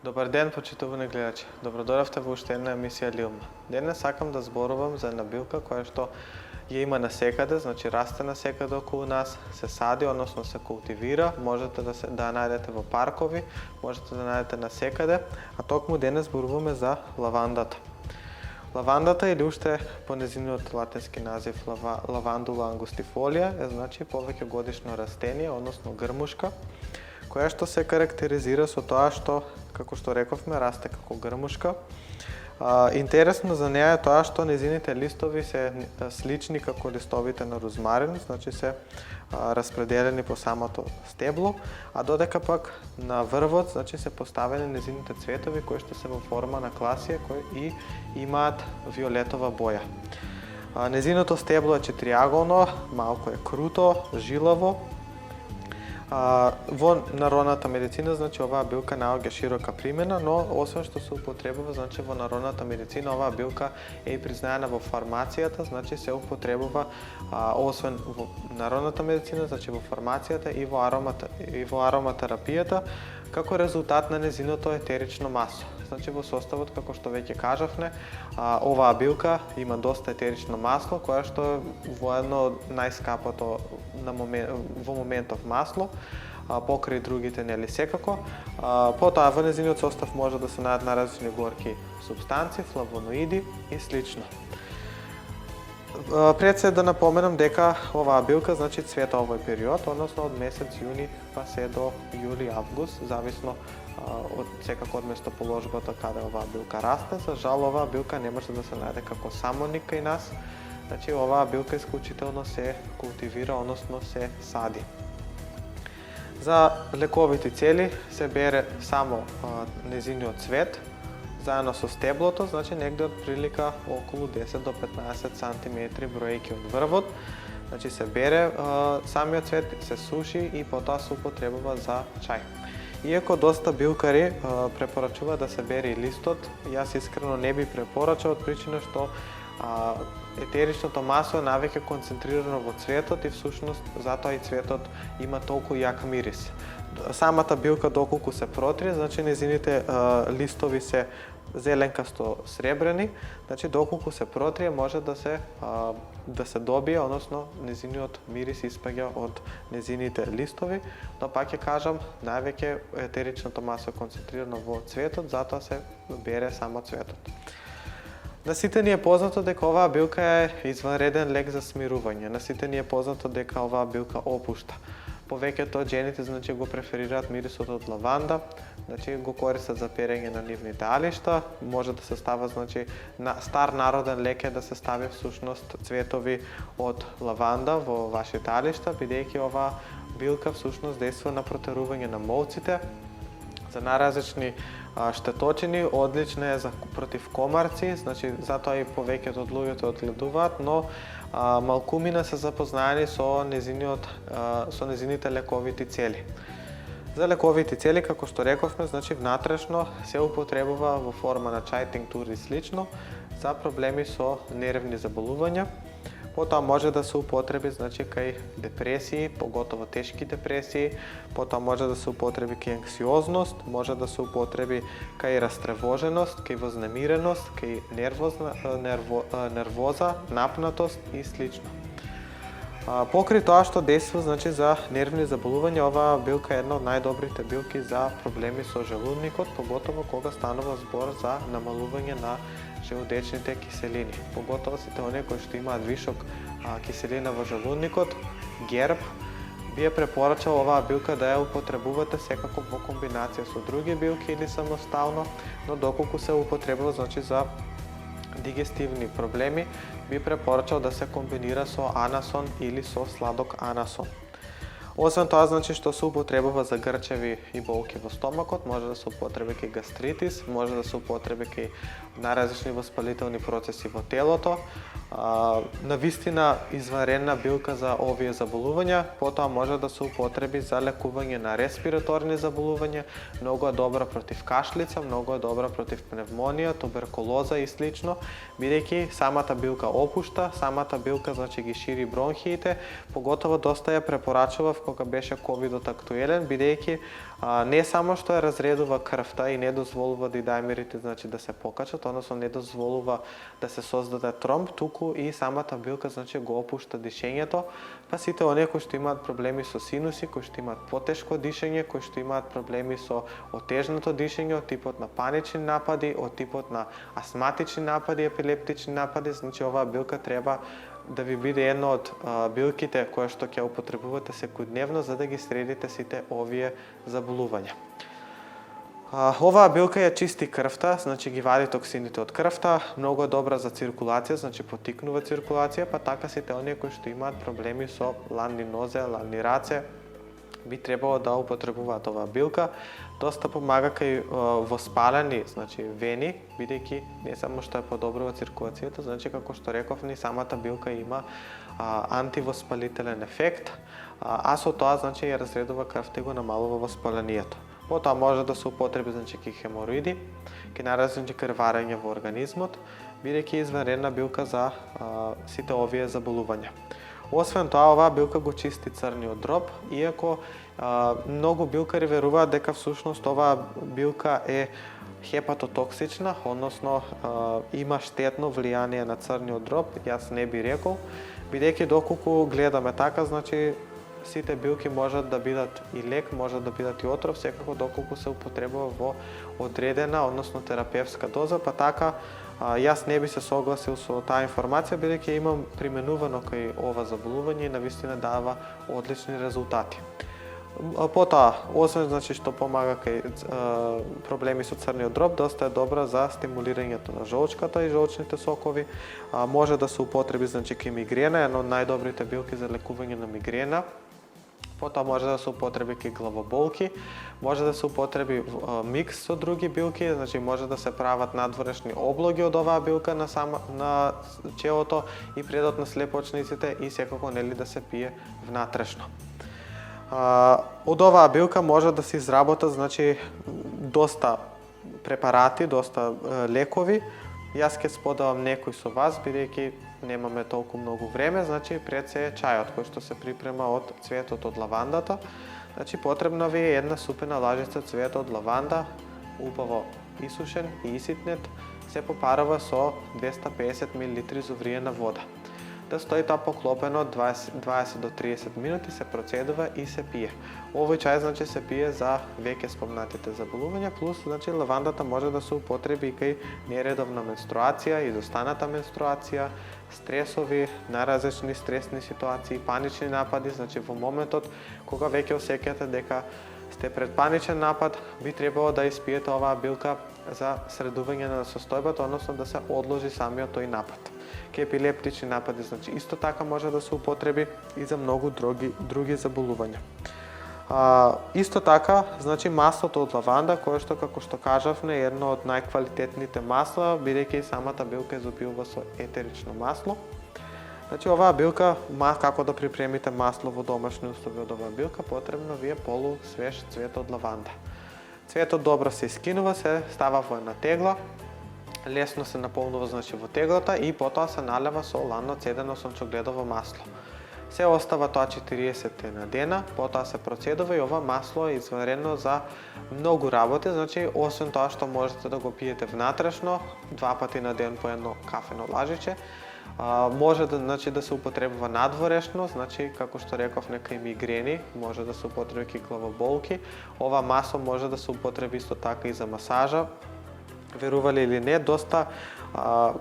Добар ден, почитувани гледачи. Добродојавте во уште една емисија Лилма. Денес сакам да зборувам за една билка која што ја има насекаде, значи расте насекаде околу нас, се сади, односно се култивира, можете да ја најдете во паркови, можете да најдете насекаде, а токму денес зборуваме за лавандата. Лавандата, или уште по нејзиниот латински назив Lavandula angustifolia, е значи повеќе годишно растение, односно грмушка, која што се карактеризира со тоа што, како што рековме, расте како грмушка. Интересно за неа е тоа што нејзините листови се слични како листовите на розмарин, значи се распределени по самото стебло, а додека пак на врвот, значи се поставени нејзините цветови кои што се во форма на класија кои и имаат виолетова боја. Нејзиното стебло е четириаголно, малку е круто, жилаво. Во народната медицина, значи оваа билка наоѓа широка примена, но освен што се употребува, значи во народната медицина оваа билка е и признаена во фармацијата, значи се употребува освен во народната медицина, значи во фармацијата и во ароматерапијата како резултат на нејзиното етерично масло. Значи во составот, како што веќе кажавме, оваа билка има доста етерично масло, кое што е воедно најскапото во моментов масло, покрај другите нели секако. Потоа во нејзиниот состав може да се најдат наразлични горки супстанци, флавоноиди и слично. Пред се да напоменам дека оваа билка значи цвета овој период, односно од месец јуни па се до јули-август, зависно секако од местоположбата каде оваа билка расте. За жал, оваа билка не може да се најде како самоник кај нас, значи оваа билка исклучително се култивира, односно се сади. За лековити цели се бере само нејзиниот цвет, заедно со стеблото, значи негде од прилика околу 10 до 15 сантиметри броејќи од врвот. Значи се бере самиот цвет, се суши и потоа се употребува за чај. Иако доста билкари препорачува да се бере и листот, јас искрено не би препорачал од причина што етеричното масло е навеќе концентрирано во цветот и всушност затоа и цветот има толку јак мирис. Самата билка доколку се протрие, значи нејзините листови се зеленкасто сребрени, значи доколку се протрие може да се добие, односно нејзиниот мирис испаѓа од нејзините листови, но пак ќе кажам, највеќе етеричното масло е концентрирано во цветот, затоа се бере само цветот. На сите ни е познато дека оваа билка е изванреден лек за смирување. На сите ни е познато дека оваа билка опушта. Повеќето од жените значи го преферираат мирисот од лаванда, значи го користат за перење на нивните алишта, може да се става значи стар народен лек е да се стави всушност цветови од лаванда во вашите алишта, бидејќи оваа билка всушност дејства на протерување на молците, за најразлични штеточини, одлична е за против комарци, значи затоа и повеќето од луѓето одгледуваат, но малкумина се запознаени со нејзините лековити цели. За лековити цели, како што рековме, значи внатрешно се употребува во форма на чај, тинктури и слично за проблеми со нервни заболувања. Потоа може да се употреби значи кај депресии, поготово тешки депресии, потоа може да се употреби кај анксиозност, може да се употреби кај растревоженост, кај вознемиреност, кај нервоза, напнатост и слично. Покрај тоа што дејства значи за нервни заболувања, оваа билка е една од најдобрите билки за проблеми со желудникот, поготово кога станува збор за намалување на желудечните киселини. Поготово сите оние кои што имаат вишок киселина во желудникот, герб, би ја препорачал оваа билка да ја употребувате секако во комбинација со други билки или самостално, но доколку се употребува значи за дигестивни проблеми, би препорачал да се комбинира со анасон или со сладок анасон. Освен тоа, значи што се употребува за грчеви и болки во стомакот, може да се употреби кај гастритис, може да се употреби кај најразлични воспалителни процеси во телото. Навистина изванредна билка за овие заболувања, потоа може да се употреби за лекување на респираторни заболувања, многу е добра против кашлица, многу е добра против пневмонија, туберкулоза и слично, бидејќи самата билка опушта, самата билка значи ги шири бронхиите, поготово доста ја препорачував кога беше ковидот актуелен, бидејќи не само што ја разредува крвта и не дозволува да даймерите значи да се покачат, односно не дозволува да се создаде тромб, туку и самата билка значи го опушта дишењето, па сите оние кои што имаат проблеми со синуси, кои што имаат потешко дишење, кои што имаат проблеми со отежнато дишење од типот на панични напади, од типот на астматични напади, епилептични напади, значи оваа билка треба да ви биде една од билките која што ќе употребувате секојдневно за да ги средите сите овие заболувања. Оваа билка ја чисти крвта, значи ги вади токсините од крвта, многу е добра за циркулација, значи потикнува циркулација, па така сите оние кои што имаат проблеми со ланни нозе, ланни раце, би требало да употребуваат оваа билка. Доста помага кај воспалени, значи вени, бидејќи не само што ја подобрува циркулацијата, значи како што рековме, самата билка има антивоспалителен ефект, а со тоа значи ја разредува крвта и го намалува воспалението. Потоа може да се употреби значи ки хемороиди, ки наразни крварење во организмот, бидејќи извънредна билка за сите овие заболувања. Освен тоа, оваа билка го чисти црниот дроб, иако многу билкари веруваат дека всушност оваа билка е хепатотоксична, односно има штетно влијание на црниот дроб, јас не би рекол, бидејќи доколку гледаме така, значи сите билки можат да бидат и лек, можат да бидат и отров, секако доколку се употребува во одредена, односно терапевска доза, па така јас не би се согласил со таа информација, бидејќи имам применувано кај ова заболување и навистина дава одлични резултати. Потоа, освен значи што помага кај проблеми со црниот дроб, доста е добра за стимулирањето на жолчката и жолчните сокови. Може да се употреби значи кај мигрена, една од најдобрите билки за лекување на мигрена. Потоа може да се употреби кај главоболки, може да се употреби микс со други билки, значи може да се прават надворешни облоги од оваа билка на челото и предот на слепоочниците и секако нели да се пие внатрешно. Од оваа билка може да се изработат значи доста препарати, доста лекови. Јас ќе споделам некои со вас, бидејќи немаме толку многу време, значи пред се чајот кој што се припрема од цветот од лавандата. Значи потребна ви е една супена лажица цвет од лаванда, убаво исушен и иситнет, се попарува со 250 мл зовриена вода. Да стои тоа поклопено 20 до 30 минути, се процедува и се пие. Овој чај значи се пие за веќе спомнатите заболувања, плюс значи лавандата може да се употреби и кај нередовна менструација, изостаната менструација, стресови, наразлични стресни ситуации, панични напади, значи во моментот кога веќе осеќате дека сте пред паничен напад, би требало да испиете оваа билка за средување на состојбата, односно да се одложи самиот тој напад. Ке епилептични напади, значи исто така може да се употреби и за многу други заболувања. Исто така, значи маслото од лаванда, кое што како што кажавме е едно од најквалитетните масла, бидејќи самата билка изобилува со етерично масло. Значи оваа билка, како да припремите масло во домашни услови од оваа билка, потребно ви е полусвеж цвет од лаванда. Цветот добро се искинува, се става во една тегла, лесно се наполнува значи во теглата и потоа се налева со лано цедено сончогледово масло. Се остава тоа 40 на дена, потоа се процедува и ова масло е извънредно за многу работи, значи освен тоа што можете да го пиете внатрешно, 2 пати на ден по едно кафено лажиче, може да се употребува надворешно, значи како што реков некај мигрени, може да се употреби и главоболки. Ова масло може да се употреби исто така и за масажа. Верували или не, доста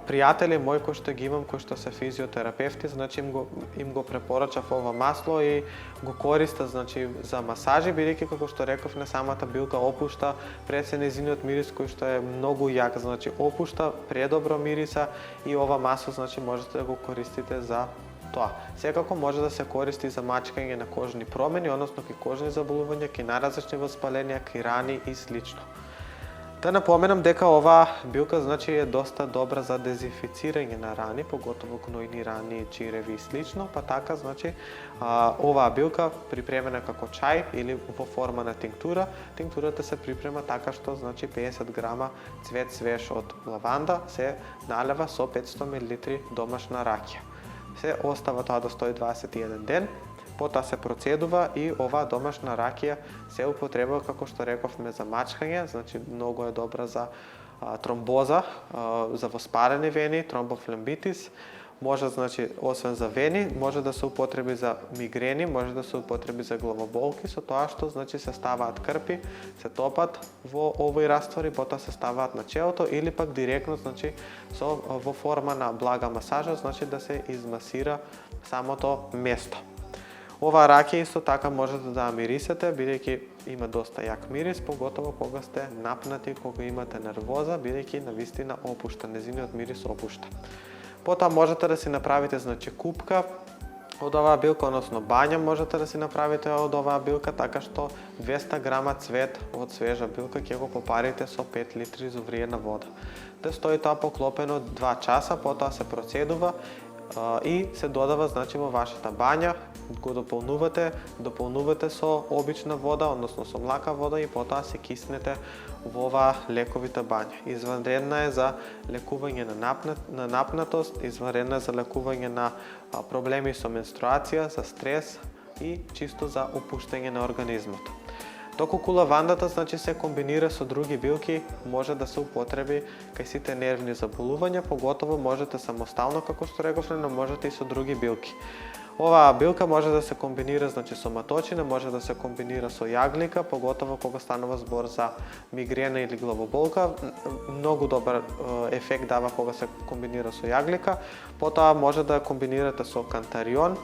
пријатели мои кои што ги имам, кои што се физиотерапевти, значи им го препорачав ова масло и го користат значи за масажи, бидејќи како што реков не самата билка опушта пред се нејзиниот мирис кој што е многу јак, значи опушта предобро мириса и ова масло значи можете да го користите за тоа. Секако може да се користи за мачкање на кожни промени, односно ки кожни заболувања, ки наразлични воспаленија, ки рани и слично. Да напоменам дека оваа билка значи е доста добра за дезинфицирање на рани, поготово гнојни рани, чиреви и слично, па така значи оваа билка припремена како чај или во форма на тинктура. Тинктурата се припрема така што значи 50 грама цвет свеж од лаванда се налева со 500 мл домашна ракија. Се остава тоа да стои 21 ден. потоа се процедува и оваа домашна ракија се употребува, како што рековме, за мачкање, значи многу е добра за тромбоза, за воспалени вени, тромбофлембитис. Може, значи, освен за вени, може да се употреби за мигрени, може да се употреби за главоболки, со тоа што, значи, се ставаат крпи, се топат во овој раствор и потоа се ставаат на челото, или пак директно, значи, во форма на блага масажа, значи да се измасира самото место. Оваа ракија исто така можете да мирисате, бидејќи има доста јак мирис, поготово кога сте напнати, кога имате нервоза, бидејќи навистина опушта, незиниот мирис опушта. Потоа можете да си направите, значи, купка од оваа билка, односно бања можете да си направите од оваа билка, така што 200 грама цвет од свежа билка ќе го попарите со 5 литри изувриена вода. Да стои тоа поклопено 2 часа, потоа се процедува и се додава, значи, во вашата бања, го дополнувате со обична вода, односно со млака вода, и потоа се киснете во оваа лековита бања. Изванредна е за лекување на напнатост, изванредна е за лекување на проблеми со менструација, за стрес и чисто за опуштање на организмот. Доколку лавандата, значи, се комбинира со други билки, може да се употреби кај сите нервни заболувања, поготово можете самостално, како што рековме, но можете и со други билки. Оваа билка може да се комбинира, значи, со маточина, може да се комбинира со јаглика, поготово кога станува збор за мигрена или главоболка. Многу добар ефект дава кога се комбинира со јаглика. Потоа може да комбинирате со кантарион,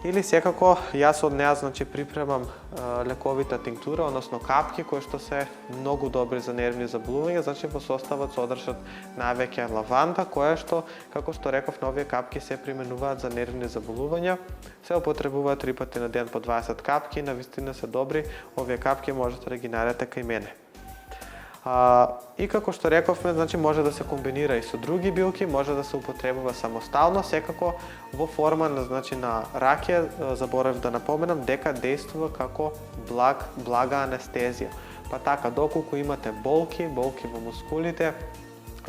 или секако јас од неа, значи, припремам лековита тинктура, односно капки, кои што се многу добри за нервни заболувања, значи во составот содржат највеќе лаванда, која што, како што реков, овие капки се применуваат за нервни заболувања. Се употребуваат 3 пати на ден по 20 капки, навистина се добри, овие капки можете да ги најдете кај мене. И како што рековме, значи, може да се комбинира и со други билки, може да се употребува самостално, секако во форма на, значи, на ракија. Заборав да напоменам дека действува како блага анестезија. Па така, доколку имате болки во мускулите,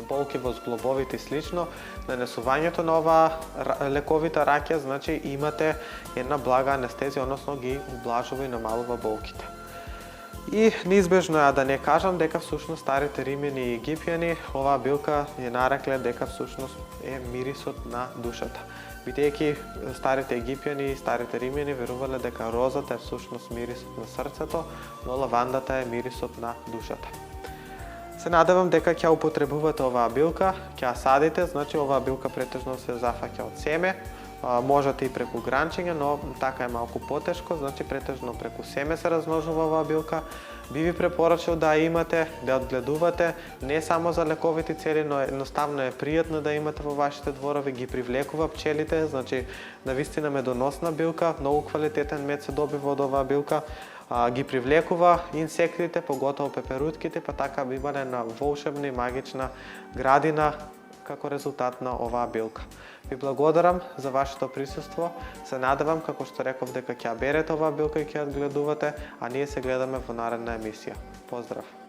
болки во зглобовите и слично, нанесувањето на оваа лековита ракија, значи, имате една блага анестезија, односно ги ублажува и намалува болките. И неизбежно е да не кажам дека всушност старите римјани и египјани оваа билка ја нарекле дека всушност е мирисот на душата. Бидејќи старите египјани и старите римјани верувале дека розата е всушност мирисот на срцето, но лавандата е мирисот на душата. Се надевам дека ќе употребувате оваа билка, ќе ја садите, значи оваа билка претежно се зафаќа од семе. Можете и преку гранчење, но така е малку потешко, значи претежно преку семе се размножува оваа билка. Би ви препорачал да ја имате, да ја одгледувате, не само за лековити цели, но едноставно е пријатно да имате во вашите дворови, ги привлекува пчелите, значи навистина медоносна билка, многу квалитетен мед се добива од оваа билка. Ги привлекува инсектите, поготово пеперутките, па така бивале на волшебна и магична градина како резултат на оваа билка. Ви благодарам за вашето присуство. Се надевам, како што реков, дека ќе ја берете оваа билка и ќе ја гледувате, а ние се гледаме во наредна емисија. Поздрав!